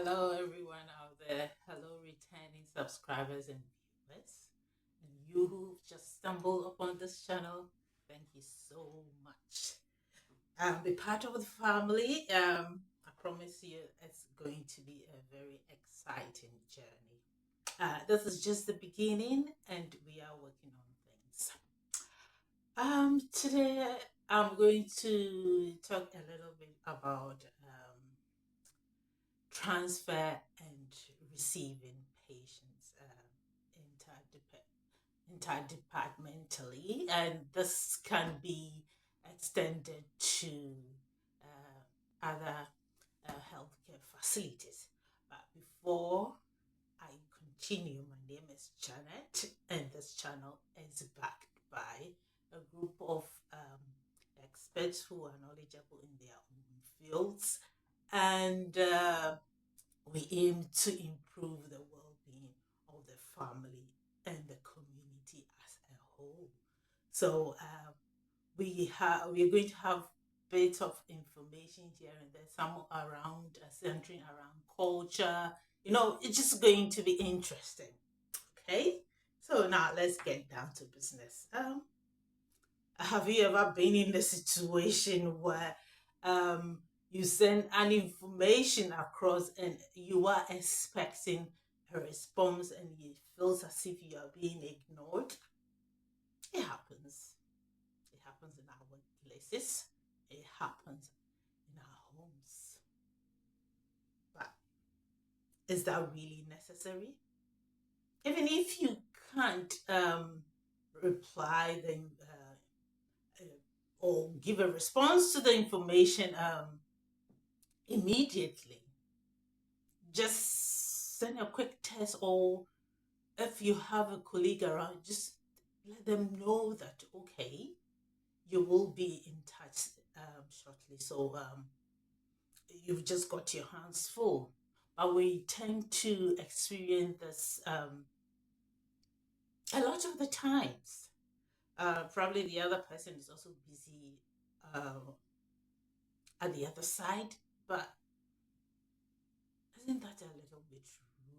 Hello, everyone out there. Hello, returning subscribers and viewers. And you who've just stumbled upon this channel, thank you so much. Be part of the family. I promise you it's going to be a very exciting journey. This is just the beginning, and we are working on things. Today I'm going to talk a little bit about transfer and receiving patients interdepartmentally, and this can be extended to other healthcare facilities. But before I continue, my name is Janet, and this channel is backed by a group of experts who are knowledgeable in their own fields, and we aim to improve the well-being of the family and the community as a whole. So we're going to have bits of information here and there, some around centering around culture. It's just going to be interesting. Okay, so now let's get down to business. Have you ever been in a situation where um, you send an information across and you are expecting a response and it feels as if you are being ignored? It happens. It happens in our workplaces. It happens in our homes. But is that really necessary? Even if you can't reply, then or give a response to the information immediately. Just send a quick text, or if you have a colleague around, just let them know that, okay, you will be in touch shortly. So you've just got your hands full. But we tend to experience this a lot of the times. Probably the other person is also busy uh, at the other side, but isn't that a little bit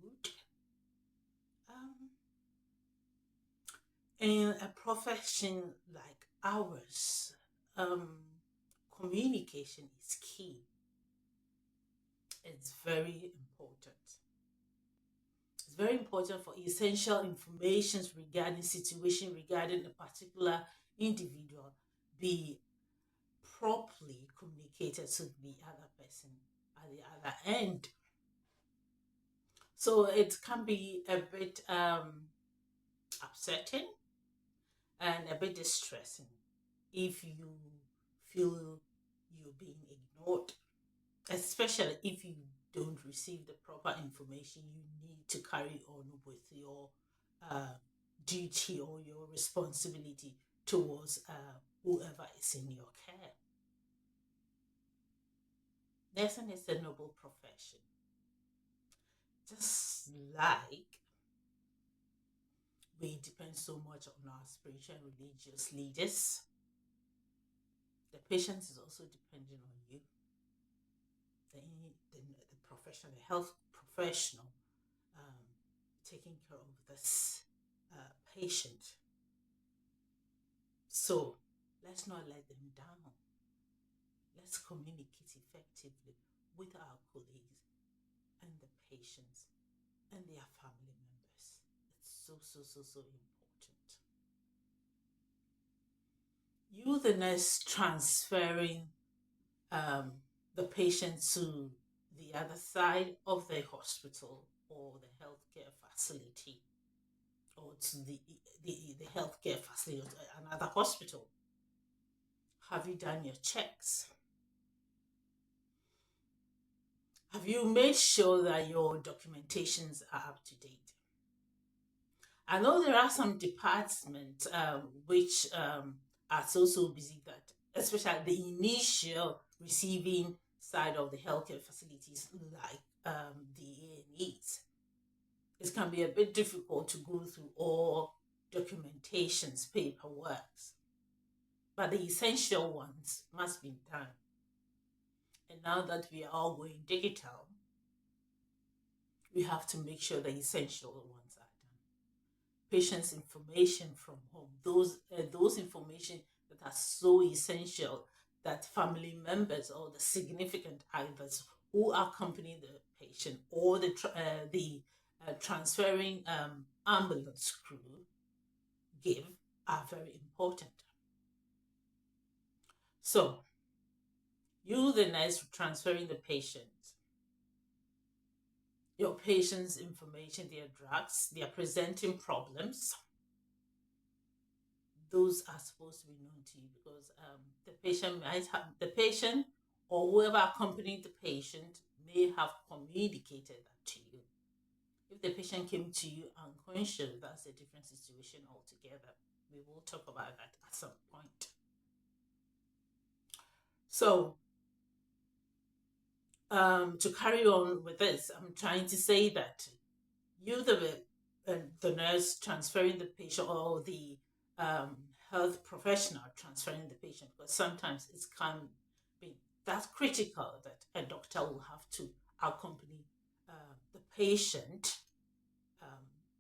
rude? Um, in a profession like ours, um, communication is key. It's very important. It's very important for essential information regarding situation regarding a particular individual be properly communicated to the other person at the other end. So it can be a bit upsetting and a bit distressing if you feel you're being ignored, especially if you don't receive the proper information you need to carry on with your uh, duty or your responsibility towards whoever is in your care. Nursing is a noble profession. Just like we depend so much on our spiritual and religious leaders, the patient is also dependent on you, the professional, the health professional, um, taking care of this patient. So let's not let them down. Let's communicate effectively with our colleagues and the patients and their family members. It's so important. You, the nurse, transferring um, the patient to the other side of the hospital or the healthcare facility, or to the healthcare facility or another hospital. Have you done your checks? Have you made sure that your documentations are up to date? I know there are some departments which are so busy that, especially the initial receiving side of the healthcare facilities, like the A&Es, it can be a bit difficult to go through all documentations, paperwork, but the essential ones must be done. And now that we are all going digital, we have to make sure the essential ones are done. Patient's information from home, those information that are so essential that family members or the significant others who accompany the patient or the transferring ambulance crew give are very important. So, you, the nurse, transferring the patient, your patient's information, their drugs, their presenting problems, those are supposed to be known to you because the patient or whoever accompanied the patient may have communicated that to you. If the patient came to you unconscious, that's a different situation altogether. We will talk about that at some point. So, to carry on with this, I'm trying to say that you, the nurse transferring the patient or the health professional transferring the patient, because sometimes it can be that critical that a doctor will have to accompany the patient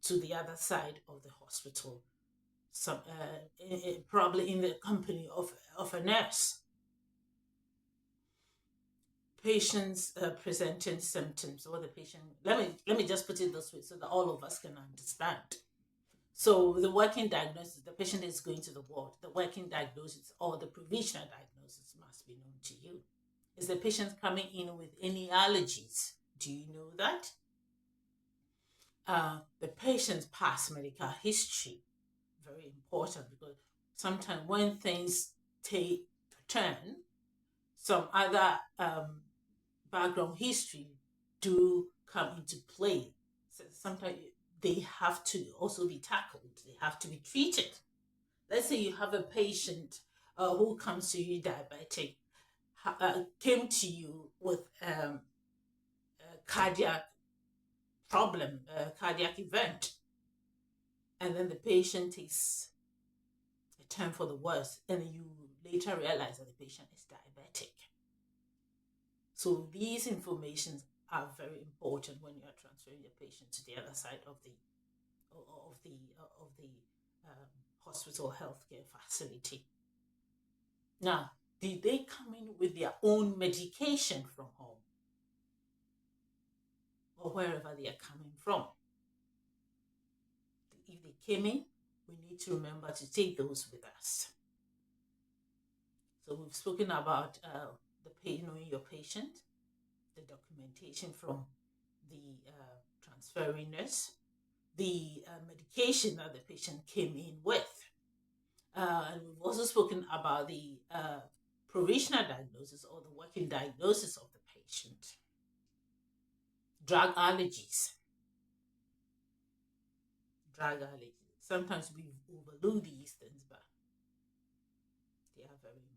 to the other side of the hospital, probably in the company of a nurse. Patients presenting symptoms or the patient, let me just put it this way so that all of us can understand. So the working diagnosis, the patient is going to the ward. The working diagnosis or the provisional diagnosis must be known to you. Is the patient coming in with any allergies? Do you know that? The patient's past medical history, very important, because sometimes when things take a turn, some other background history do come into play. So sometimes they have to also be tackled. They have to be treated. Let's say you have a patient who comes to you diabetic, came to you with a cardiac problem, a cardiac event, and then the patient takes a turn for the worse, and you later realize that the patient is diabetic. So these informations are very important when you are transferring the patient to the other side of the hospital healthcare facility. Now, did they come in with their own medication from home or wherever they are coming from? If they came in, we need to remember to take those with us. So we've spoken about knowing your patient, the documentation from the transferring nurse, the medication that the patient came in with. And we've also spoken about the provisional diagnosis or the working diagnosis of the patient. Drug allergies. Sometimes we overlook these things, but they are very important.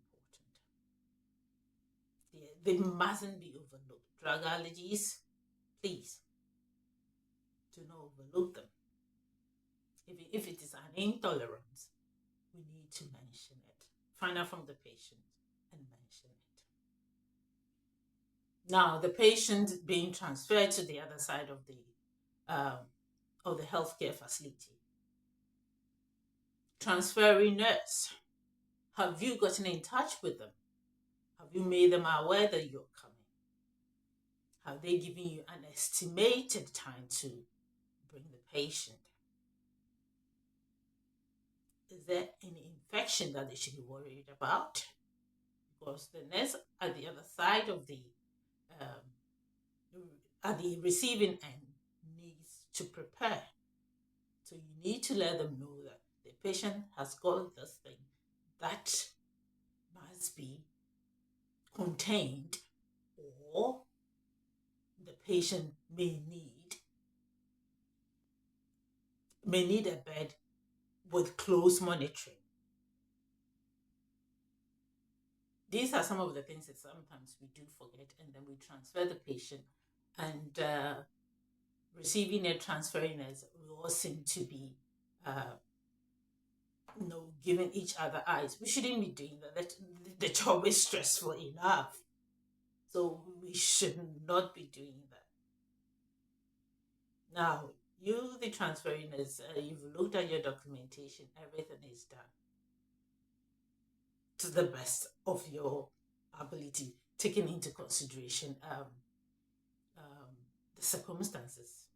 They mustn't be overlooked. Drug allergies, please, do not overlook them. If it is an intolerance, we need to mention it. Find out from the patient and mention it. Now, the patient being transferred to the other side of the healthcare facility. Transferring nurse. Have you gotten in touch with them? Have you made them aware that you're coming? Have they given you an estimated time to bring the patient? Is there any infection that they should be worried about? Because the nurse at the other side of at the receiving end needs to prepare. So you need to let them know that the patient has got this thing that must be contained, or the patient may need a bed with close monitoring. These are some of the things that sometimes we do forget, and then we transfer the patient, and receiving and transferring us, we all seem to be giving each other eyes. We shouldn't be doing that. The job is stressful enough, so we should not be doing that. Now, you, the transferring is, you've looked at your documentation, everything is done to the best of your ability, taking into consideration um, the circumstances.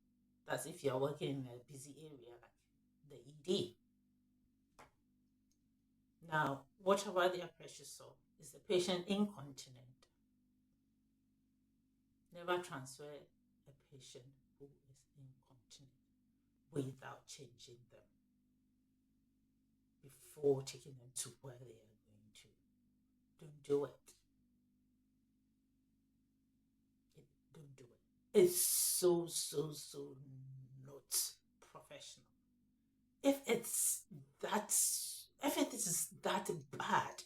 That's if you're working in a busy area like the ED. Now, what about their pressure sore? Is the patient incontinent? Never transfer a patient who is incontinent without changing them before taking them to where they are going to. Don't do it. Don't do it. It's so not professional. If it's that, if it is that bad,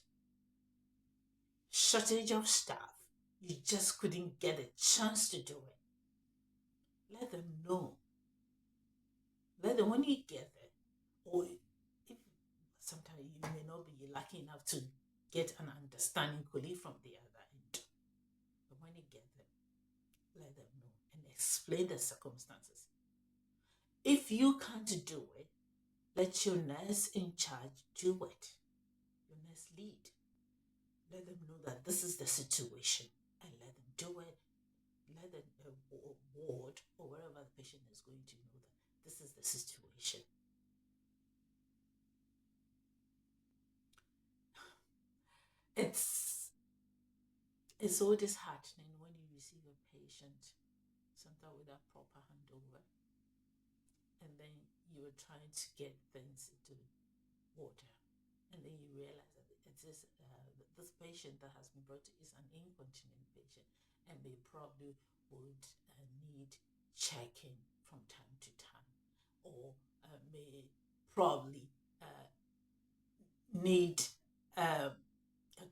shortage of staff, you just couldn't get a chance to do it. Let them know. Let them, when you get there, or if sometimes you may not be lucky enough to get an understanding colleague from the other end. But when you get there, let them know and explain the circumstances. If you can't do it, let your nurse in charge do it. Your nurse lead. Let them know that this is the situation and let them do it. Let the ward or wherever the patient is going to know that this is the situation. It's so disheartening when you receive a patient, sometimes with a proper handover, and then you are trying to get things into order, and then you realize that this patient that has been brought to is an incontinent patient, and they probably would need checking from time to time, or may probably need a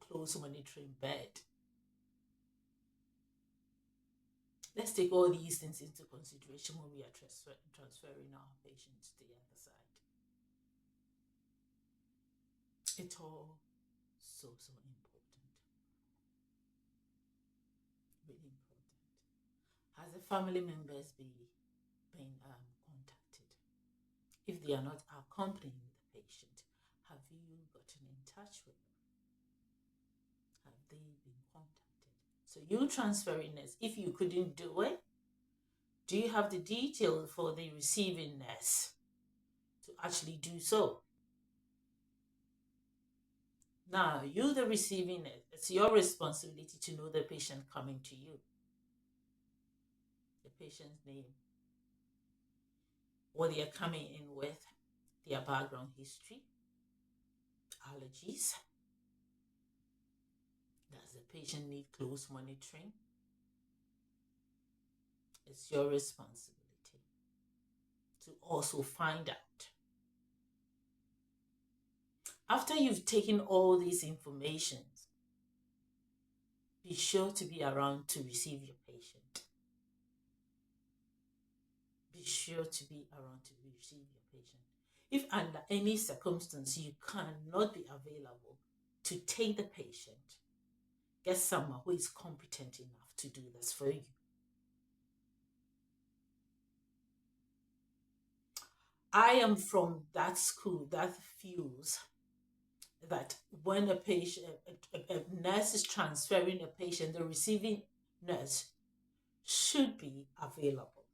close monitoring bed. Let's take all these things into consideration when we are transferring our patients to the other side. It's all so important. Really important. Has the family members been contacted? If they are not accompanying the patient, have you gotten in touch with them? Have they been contacted? So you transferring nurse, if you couldn't do it, do you have the details for the receiving nurse to actually do so? Now, you, the receiving nurse, it's your responsibility to know the patient coming to you, the patient's name, what they are coming in with, their background history, allergies. Does the patient need close monitoring? It's your responsibility to also find out. After you've taken all these informations, be sure to be around to receive your patient. Be sure to be around to receive your patient. If under any circumstance you cannot be available to take the patient, get someone who is competent enough to do this for you. I am from that school that feels that when a patient, a nurse is transferring a patient, the receiving nurse should be available.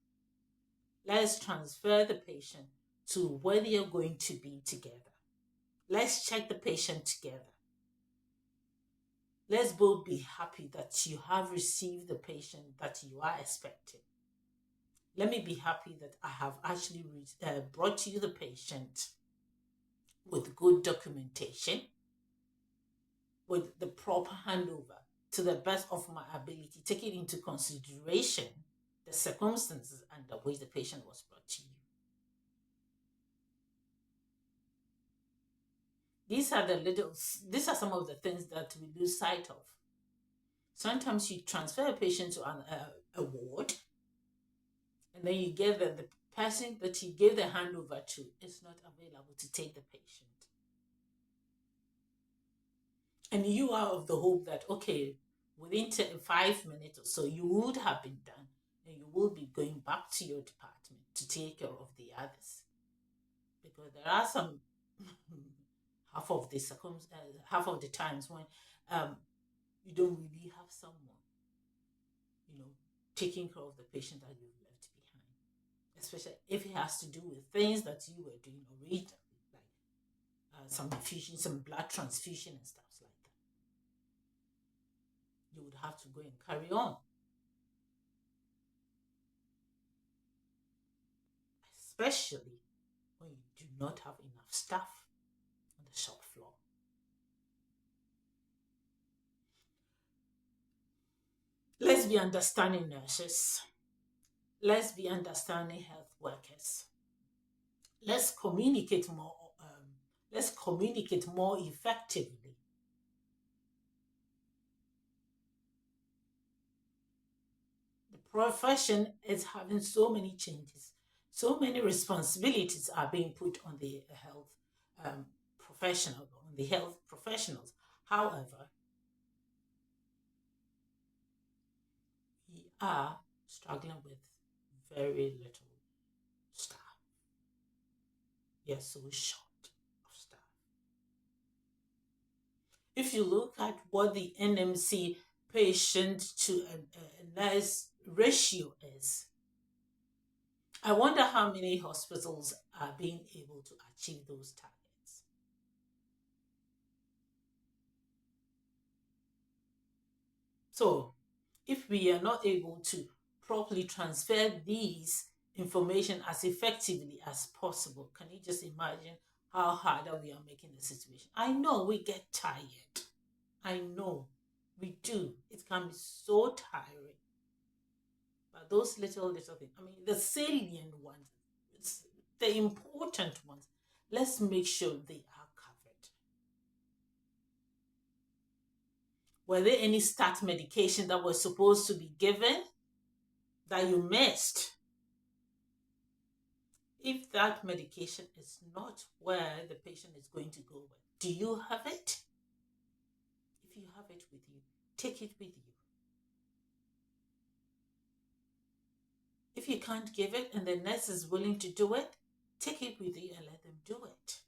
Let's transfer the patient to where they are going to be together. Let's check the patient together. Let's both be happy that you have received the patient that you are expecting. Let me be happy that I have actually brought you the patient with good documentation, with the proper handover to the best of my ability, taking into consideration the circumstances under which the patient was brought to you. These are some of the things that we lose sight of. Sometimes you transfer a patient to a ward, and then you get the person that you gave the handover to is not available to take the patient. And you are of the hope that, okay, within 5 minutes or so, you would have been done, and you will be going back to your department. to take care of the others, because there are some half of the times when um, you don't really have someone, you know, taking care of the patient that you've left behind, especially if it has to do with things that you were doing originally, like some infusion, some blood transfusion and stuff like that. You would have to go and carry on, especially when you do not have enough staff on the shop floor. Let's be understanding nurses. Let's be understanding health workers. Let's communicate more. Let's communicate more effectively. The profession is having so many changes. So many responsibilities are being put on the health professional, on the health professionals. However, we are struggling with very little staff. We are so short of staff. If you look at what the NMC patient to a nurse ratio is, I wonder how many hospitals are being able to achieve those targets. So, if we are not able to properly transfer these information as effectively as possible, can you just imagine how harder we are making the situation? I know we get tired. I know we do. It can be so tiring. But those little things, I mean, the salient ones, the important ones, let's make sure they are covered. Were there any start medication that was supposed to be given that you missed? If that medication is not where the patient is going to go with, do you have it? If you have it with you, take it with you. If you can't give it and the nurse is willing to do it, take it with you and let them do it.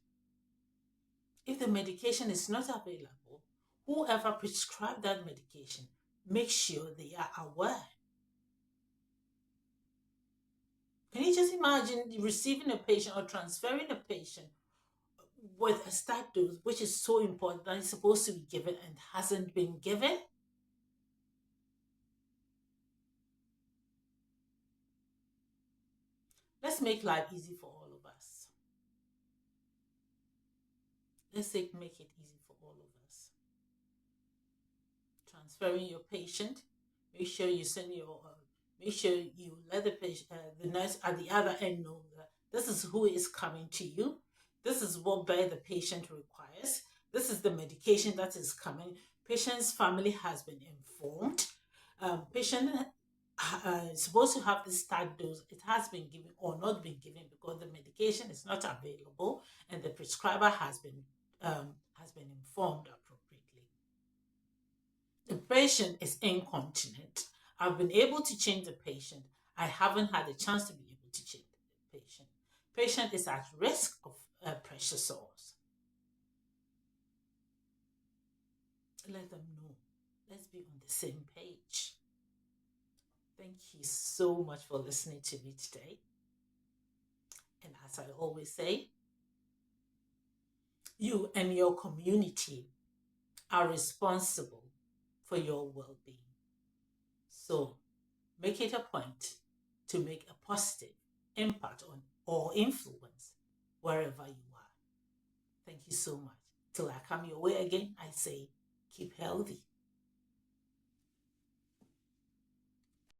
If the medication is not available, whoever prescribed that medication, make sure they are aware. Can you just imagine receiving a patient or transferring a patient with a start dose, which is so important, that is supposed to be given and hasn't been given? Let's make life easy for all of us. Make it easy for all of us. Transferring your patient, make sure you send your make sure you let the patient, the nurse at the other end know that this is who is coming to you. This is what bed the patient requires. This is the medication that is coming. Patient's family has been informed. Patient is supposed to have this start dose. It has been given or not been given because the medication is not available, and the prescriber has been informed appropriately. The patient is incontinent. I've been able to change the patient. I haven't had a chance to be able to change the patient. Patient is at risk of pressure sores. Let them know. Let's be on the same page. Thank you so much for listening to me today. And as I always say, you and your community are responsible for your well being. So make it a point to make a positive impact on or influence wherever you are. Thank you so much. Till I come your way again, I say keep healthy.